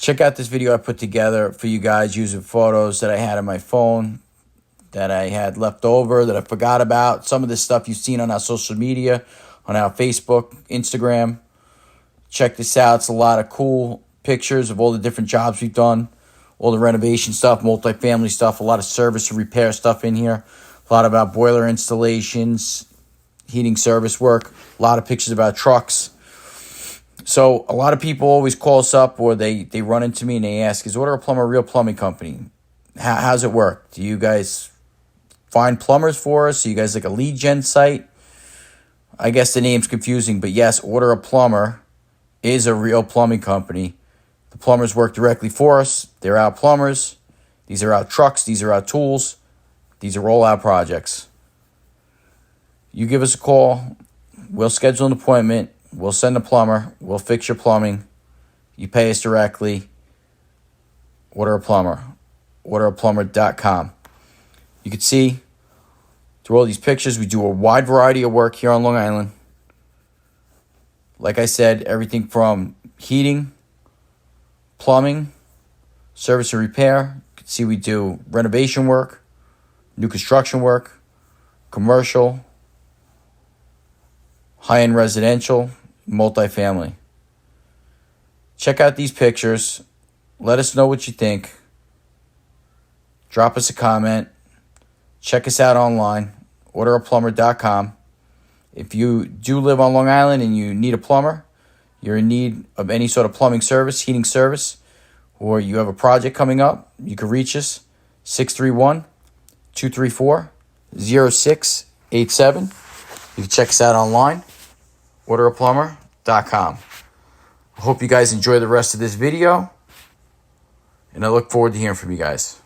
Check out this video I put together for you guys using photos that I had on my phone, that I had left over, that I forgot about. Some of this stuff you've seen on our social media, on our Facebook, Instagram. Check this out. It's a lot of cool pictures of all the different jobs we've done, all the renovation stuff, multifamily stuff, a lot of service and repair stuff in here, a lot about boiler installations, heating service work, a lot of pictures about trucks. So a lot of people always call us up, or they run into me and they ask, is Orderaplumber a real plumbing company? How's it work? Do you guys find plumbers for us? Are you guys like a lead gen site? I guess the name's confusing, but yes, Orderaplumber is a real plumbing company. The plumbers work directly for us. They're our plumbers. These are our trucks. These are our tools. These are all our projects. You give us a call. We'll schedule an appointment. We'll send a plumber. We'll fix your plumbing. You pay us directly. Orderaplumber. Orderaplumber.com. You can see through all these pictures, we do a wide variety of work here on Long Island. Like I said, everything from heating, plumbing, service and repair. You can see we do renovation work, new construction work, commercial, high-end residential, multifamily. Check out these pictures. Let us know what you think. Drop us a comment. Check us out online, Orderaplumber.com. If you do live on Long Island and you need a plumber, you're in need of any sort of plumbing service, heating service, or you have a project coming up, you can reach us, 631-234-0687. You can check us out online, Orderaplumber.com. I hope you guys enjoy the rest of this video, and I look forward to hearing from you guys.